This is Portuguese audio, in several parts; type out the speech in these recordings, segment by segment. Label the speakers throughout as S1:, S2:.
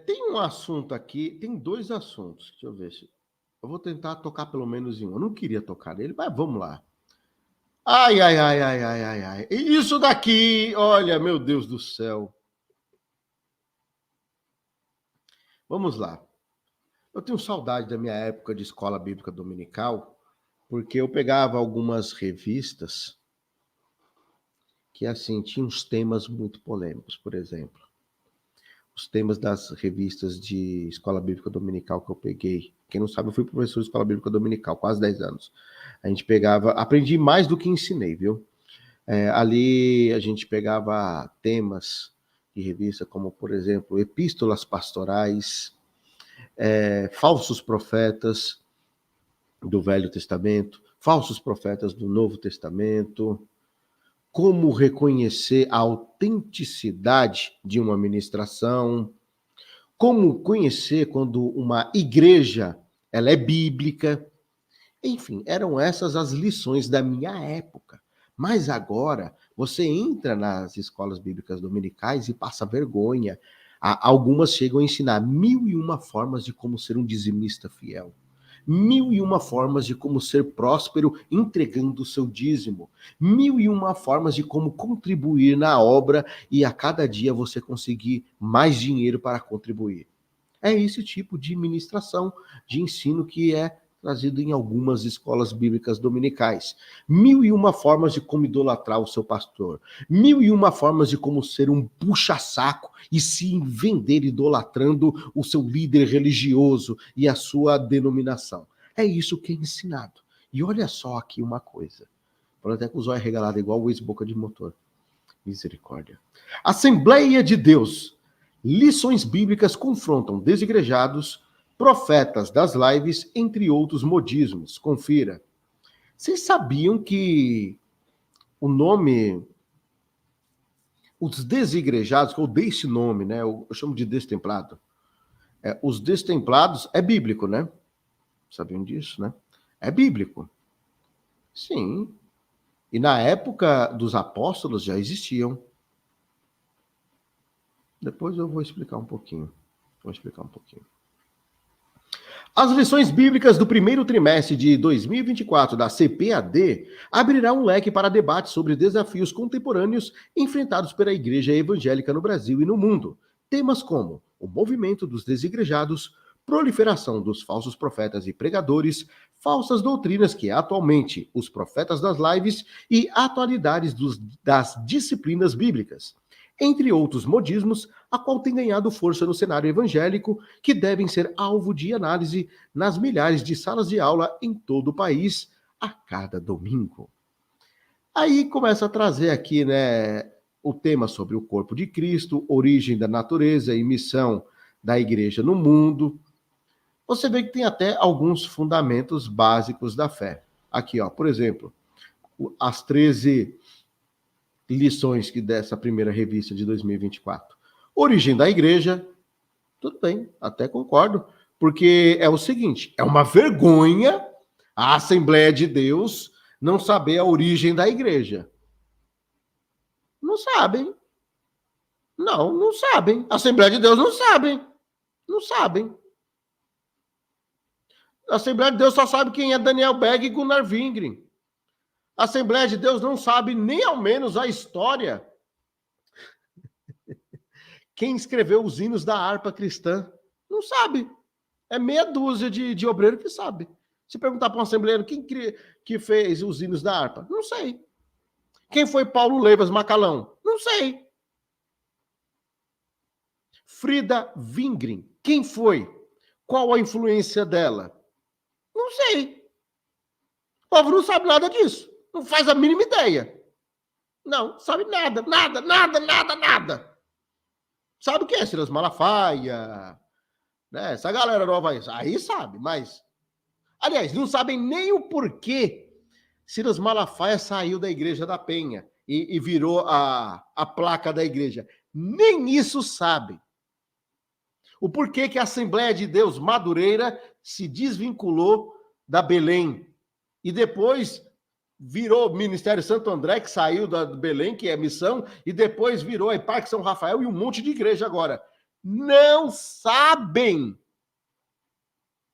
S1: Tem um assunto aqui, tem dois assuntos. Deixa eu ver se. Eu vou tentar tocar pelo menos em um. Eu não queria tocar nele, mas vamos lá. Ai, ai, ai, ai, ai, ai, ai. E isso daqui, olha, meu Deus do céu. Vamos lá. Eu tenho saudade da minha época de escola bíblica dominical, porque eu pegava algumas revistas que, assim, tinham uns temas muito polêmicos, por exemplo. Os temas das revistas de escola bíblica dominical que eu peguei. Quem não sabe, eu fui professor de escola bíblica dominical, quase 10 anos. A gente pegava, aprendi mais do que ensinei, viu? Ali a gente pegava temas de revista como, por exemplo, epístolas pastorais, falsos profetas do Velho Testamento, falsos profetas do Novo Testamento, como reconhecer a autenticidade de uma ministração, como conhecer quando uma igreja ela é bíblica. Enfim, eram essas as lições da minha época. Mas agora, você entra nas escolas bíblicas dominicais e passa vergonha. Algumas chegam a ensinar 1001 formas de como ser um dizimista fiel. 1001 formas de como ser próspero entregando o seu dízimo. 1001 formas de como contribuir na obra e a cada dia você conseguir mais dinheiro para contribuir. É esse tipo de ministração, de ensino que é trazido em algumas escolas bíblicas dominicais. 1001 formas de como idolatrar o seu pastor. 1001 formas de como ser um puxa-saco e se vender idolatrando o seu líder religioso e a sua denominação. É isso que é ensinado. E olha só aqui uma coisa. Pode até com o zóio regalado igual o ex-boca de motor. Misericórdia. Assembleia de Deus. Lições bíblicas confrontam desigrejados, profetas das lives, entre outros modismos. Confira. Vocês sabiam que o nome, os desigrejados, que eu dei esse nome, né? Eu chamo de destemplado. Os destemplados é bíblico, né? Sabiam disso, né? É bíblico. Sim. E na época dos apóstolos já existiam. Depois eu vou explicar um pouquinho. As lições bíblicas do primeiro trimestre de 2024 da CPAD abrirá um leque para debate sobre desafios contemporâneos enfrentados pela igreja evangélica no Brasil e no mundo. Temas como o movimento dos desigrejados, proliferação dos falsos profetas e pregadores, falsas doutrinas que atualmente os profetas das lives e atualidades das disciplinas bíblicas, entre outros modismos, a qual tem ganhado força no cenário evangélico, que devem ser alvo de análise nas milhares de salas de aula em todo o país, a cada domingo. Aí começa a trazer aqui, né, o tema sobre o corpo de Cristo, origem da natureza e missão da igreja no mundo. Você vê que tem até alguns fundamentos básicos da fé. Aqui, ó, por exemplo, as 13 lições que dessa primeira revista de 2024. Origem da igreja, tudo bem, até concordo, porque é o seguinte, é uma vergonha a Assembleia de Deus não saber a origem da igreja. Não sabem. Não sabem. A Assembleia de Deus não sabem. Não sabem. A Assembleia de Deus só sabe quem é Daniel Berg e Gunnar Wingren. A Assembleia de Deus não sabe nem ao menos a história. Quem escreveu os hinos da harpa cristã? Não sabe. É meia dúzia de obreiro que sabe. Se perguntar para um assembleiro quem que fez os hinos da harpa, não sei. Quem foi Paulo Leivas Macalão? Não sei. Frida Wingren, quem foi? Qual a influência dela? Não sei. O povo não sabe nada disso. Não faz a mínima ideia. Não, sabe nada. Sabe o que é Silas Malafaia? Né? Essa galera nova aí sabe, mas... Aliás, não sabem nem o porquê Silas Malafaia saiu da Igreja da Penha e virou a placa da igreja. Nem isso sabem. O porquê que a Assembleia de Deus Madureira se desvinculou da Belém e depois virou Ministério Santo André, que saiu da Belém, que é missão, e depois virou a Parque São Rafael e um monte de igreja agora. não sabem.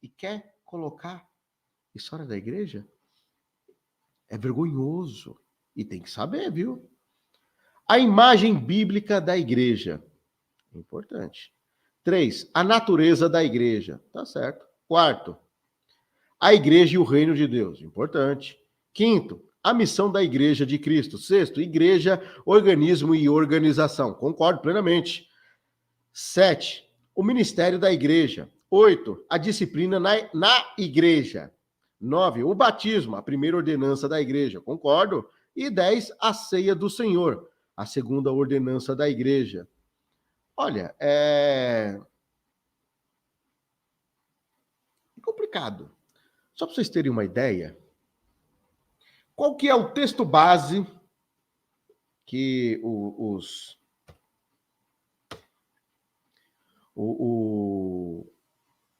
S1: E quer colocar história da igreja? É vergonhoso. E tem que saber, viu? A imagem bíblica da igreja. Importante. 3. A natureza da igreja. Tá certo. 4. A igreja e o reino de Deus. Importante. 5. A missão da igreja de Cristo. 6. Igreja, organismo e organização. Concordo plenamente. 7. O ministério da igreja. 8. A disciplina na igreja. 9. O batismo, a primeira ordenança da igreja. Concordo. E 10. A ceia do Senhor, a segunda ordenança da igreja. Olha, é complicado. Só para vocês terem uma ideia, qual que é o texto base que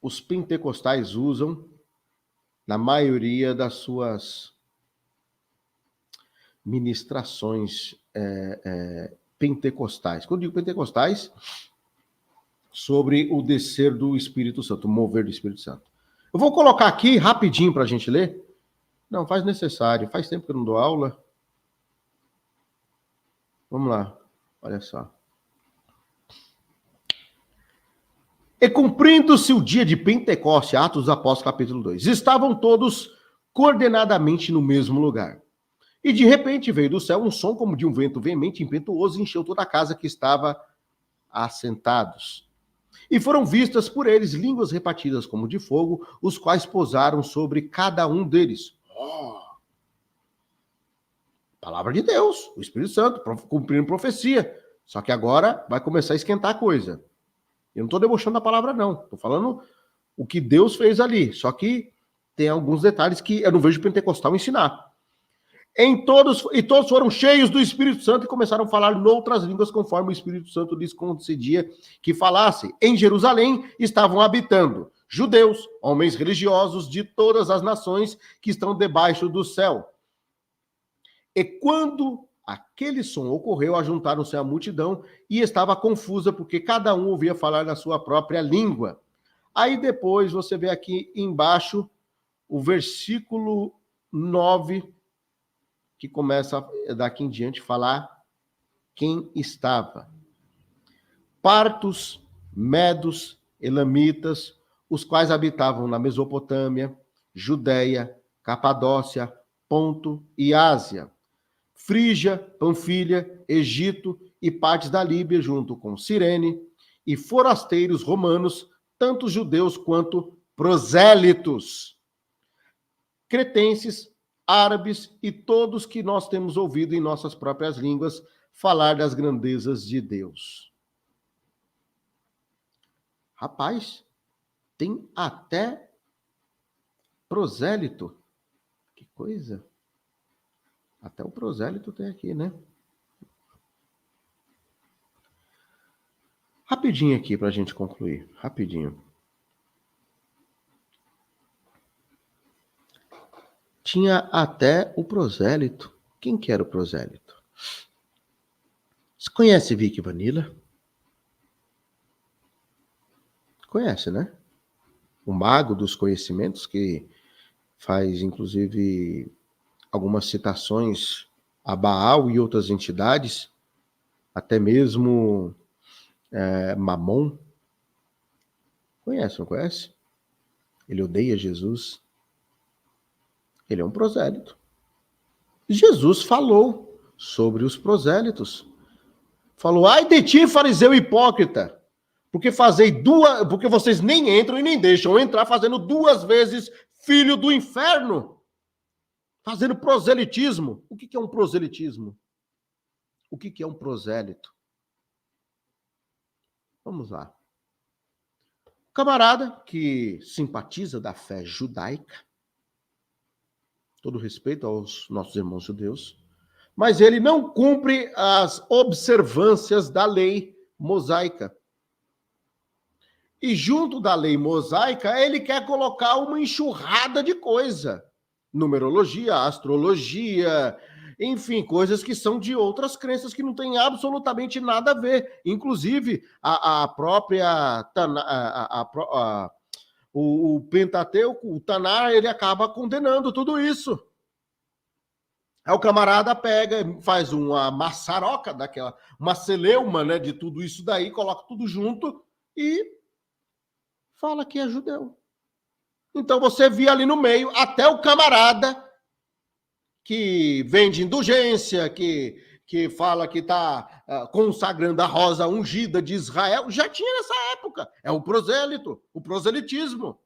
S1: os pentecostais usam na maioria das suas ministrações pentecostais? Quando eu digo pentecostais, sobre o descer do Espírito Santo, o mover do Espírito Santo. Eu vou colocar aqui rapidinho para a gente ler. Não, faz necessário. Faz tempo que eu não dou aula. Vamos lá. Olha só. E cumprindo-se o dia de Pentecoste, Atos dos Apóstolos, capítulo 2, estavam todos coordenadamente no mesmo lugar. E de repente veio do céu um som como de um vento veemente, impetuoso, e encheu toda a casa que estava assentados. E foram vistas por eles línguas repartidas como de fogo, os quais pousaram sobre cada um deles. Palavra de Deus, o Espírito Santo, cumprindo profecia. Só que agora vai começar a esquentar a coisa. Eu não estou debochando da palavra, não. Estou falando o que Deus fez ali. Só que tem alguns detalhes que eu não vejo o pentecostal ensinar. Todos foram cheios do Espírito Santo e começaram a falar noutras línguas, conforme o Espírito Santo lhes concedia que falassem. Em Jerusalém estavam habitando judeus, homens religiosos de todas as nações que estão debaixo do céu. E quando aquele som ocorreu, ajuntaram-se à multidão e estava confusa, porque cada um ouvia falar na sua própria língua. Aí depois você vê aqui embaixo o versículo 9, que começa daqui em diante a falar quem estava. Partos, medos, elamitas, os quais habitavam na Mesopotâmia, Judéia, Capadócia, Ponto e Ásia, Frígia, Panfilha, Egito e partes da Líbia, junto com Cirene, e forasteiros romanos, tanto judeus quanto prosélitos, cretenses, árabes e todos que nós temos ouvido em nossas próprias línguas falar das grandezas de Deus. Rapaz, tem até prosélito. Que coisa. Até o prosélito tem aqui, né? Rapidinho aqui para a gente concluir. Rapidinho. Tinha até o prosélito. Quem que era o prosélito? Você conhece Vic Vanilla? Conhece, né? O mago dos conhecimentos, que faz, inclusive, algumas citações a Baal e outras entidades, até mesmo Mamon. Conhece, não conhece? Ele odeia Jesus. Ele é um prosélito. Jesus falou sobre os prosélitos. Falou: ai de ti, fariseu hipócrita, porque vocês nem entram e nem deixam entrar, fazendo 2 vezes filho do inferno, fazendo proselitismo. O que é um proselitismo? O que é um prosélito? Vamos lá. O camarada que simpatiza da fé judaica, todo respeito aos nossos irmãos judeus, mas ele não cumpre as observâncias da lei mosaica. E junto da lei mosaica, ele quer colocar uma enxurrada de coisa. Numerologia, astrologia, enfim, coisas que são de outras crenças que não tem absolutamente nada a ver. Inclusive, a própria o Pentateuco, o Tanar, ele acaba condenando tudo isso. Aí o camarada pega, faz uma maçaroca daquela, uma celeuma, né, de tudo isso daí, coloca tudo junto e fala que é judeu. Então você via ali no meio até o camarada que vende indulgência, que fala que está consagrando a rosa ungida de Israel, já tinha nessa época. É o prosélito, o proselitismo.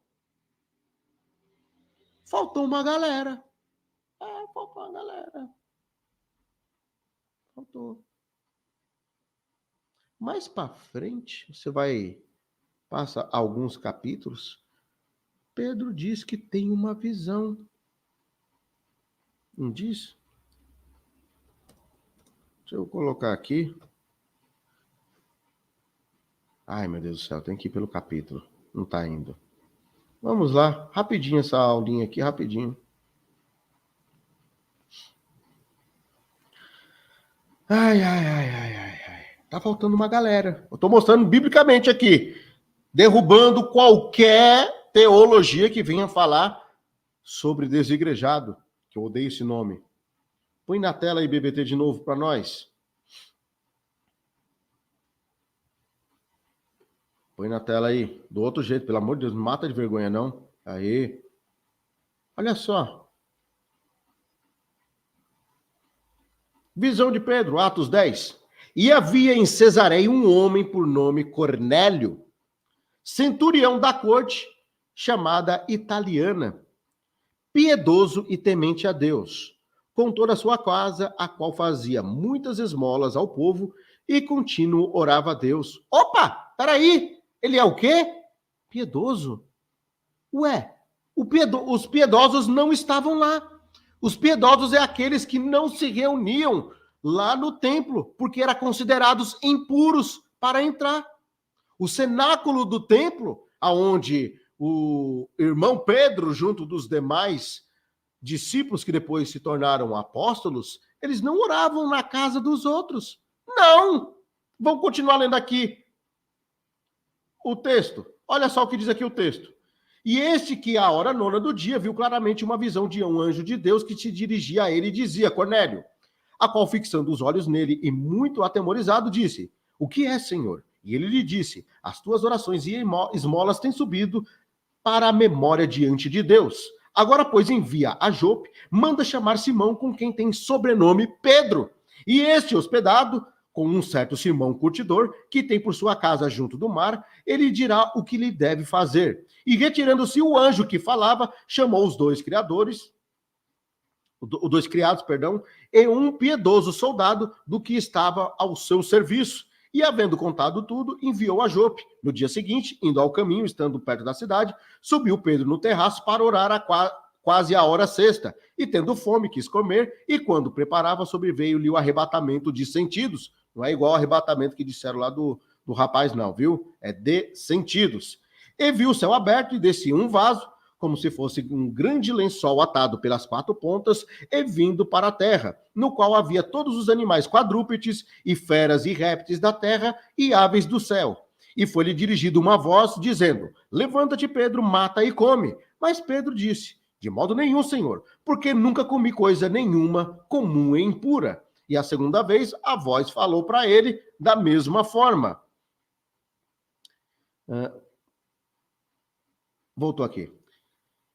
S1: Faltou uma galera. Faltou uma galera. Faltou. Mais para frente, você vai, passa alguns capítulos, Pedro diz que tem uma visão. Não diz? Deixa eu colocar aqui. Ai, meu Deus do céu, tem que ir pelo capítulo. Não está indo. Vamos lá, rapidinho essa aulinha aqui, rapidinho. Ai. Tá faltando uma galera. Eu tô mostrando biblicamente aqui, derrubando qualquer teologia que venha falar sobre desigrejado, que eu odeio esse nome. Põe na tela aí, BBT, de novo para nós. Põe na tela aí. Do outro jeito, pelo amor de Deus, não mata de vergonha, não. Aí. Olha só. Visão de Pedro, Atos 10. E havia em Cesareia um homem por nome Cornélio, centurião da corte, chamada Italiana, piedoso e temente a Deus, com toda a sua casa, a qual fazia muitas esmolas ao povo e contínuo orava a Deus. Opa, peraí, ele é o quê? Piedoso. Ué, os piedosos não estavam lá. Os piedosos é aqueles que não se reuniam lá no templo, porque eram considerados impuros para entrar. O cenáculo do templo, aonde o irmão Pedro, junto dos demais discípulos que depois se tornaram apóstolos, eles não oravam na casa dos outros. Não! Vamos continuar lendo aqui o texto. Olha só o que diz aqui o texto. E este que, à hora nona do dia, viu claramente uma visão de um anjo de Deus que se dirigia a ele e dizia, Cornélio, a qual, fixando os olhos nele e muito atemorizado, disse, o que é, Senhor? E ele lhe disse, as tuas orações e esmolas têm subido para a memória diante de Deus. Agora, pois, envia a Jope, manda chamar Simão, com quem tem sobrenome Pedro. E este, hospedado com um certo Simão curtidor, que tem por sua casa junto do mar, ele dirá o que lhe deve fazer. E retirando-se o anjo que falava, chamou os dois criados, e um piedoso soldado do que estava ao seu serviço. E, havendo contado tudo, enviou a Jope. No dia seguinte, indo ao caminho, estando perto da cidade, subiu Pedro no terraço para orar quase a hora sexta. E, tendo fome, quis comer, e quando preparava, sobreveio-lhe o arrebatamento de sentidos. Não é igual ao arrebatamento que disseram lá do rapaz, não, viu? É de sentidos. E viu o céu aberto e descia um vaso, como se fosse um grande lençol atado pelas quatro pontas e vindo para a terra, no qual havia todos os animais quadrúpedes e feras e répteis da terra e aves do céu. E foi-lhe dirigida uma voz, dizendo, levanta-te, Pedro, mata e come. Mas Pedro disse, de modo nenhum, Senhor, porque nunca comi coisa nenhuma comum e impura. E a segunda vez, a voz falou para ele da mesma forma. Voltou aqui.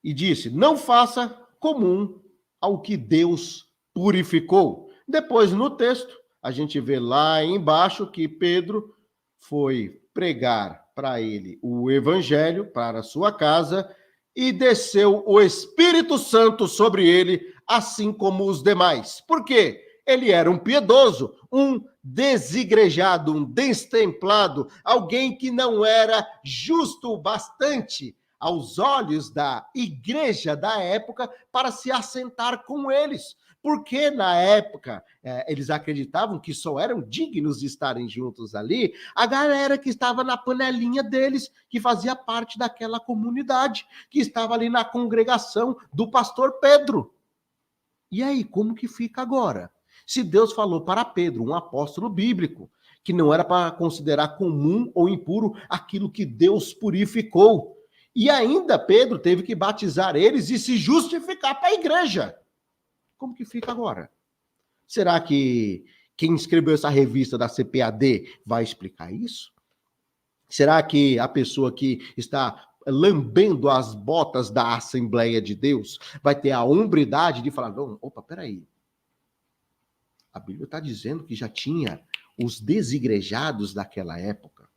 S1: E disse, não faça comum ao que Deus purificou. Depois, no texto, a gente vê lá embaixo que Pedro foi pregar para ele o evangelho, para a sua casa, e desceu o Espírito Santo sobre ele, assim como os demais. Por quê? Ele era um piedoso, um desigrejado, um destemplado, alguém que não era justo o bastante aos olhos da igreja da época para se assentar com eles. Porque na época eles acreditavam que só eram dignos de estarem juntos ali a galera que estava na panelinha deles, que fazia parte daquela comunidade, que estava ali na congregação do pastor Pedro. E aí, como que fica agora? Se Deus falou para Pedro, um apóstolo bíblico, que não era para considerar comum ou impuro aquilo que Deus purificou. E ainda Pedro teve que batizar eles e se justificar para a igreja. Como que fica agora? Será que quem escreveu essa revista da CPAD vai explicar isso? Será que a pessoa que está lambendo as botas da Assembleia de Deus vai ter a hombridade de falar, não, opa, peraí, a Bíblia está dizendo que já tinha os desigrejados daquela época.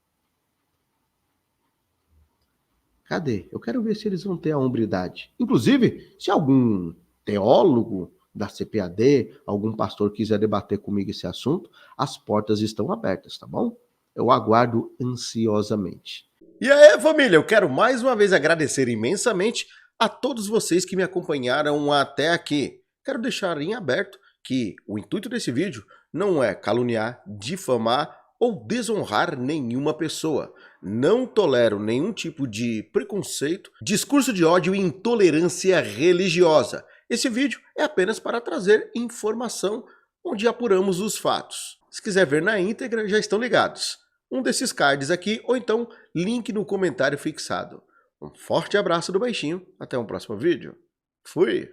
S1: Cadê? Eu quero ver se eles vão ter a hombridade. Inclusive, se algum teólogo da CPAD, algum pastor quiser debater comigo esse assunto, as portas estão abertas, tá bom? Eu aguardo ansiosamente. E aí, família, eu quero mais uma vez agradecer imensamente a todos vocês que me acompanharam até aqui. Quero deixar em aberto que o intuito desse vídeo não é caluniar, difamar ou desonrar nenhuma pessoa. Não tolero nenhum tipo de preconceito, discurso de ódio e intolerância religiosa. Esse vídeo é apenas para trazer informação onde apuramos os fatos. Se quiser ver na íntegra, já estão ligados. Um desses cards aqui, ou então link no comentário fixado. Um forte abraço do Baixinho, até um próximo vídeo. Fui!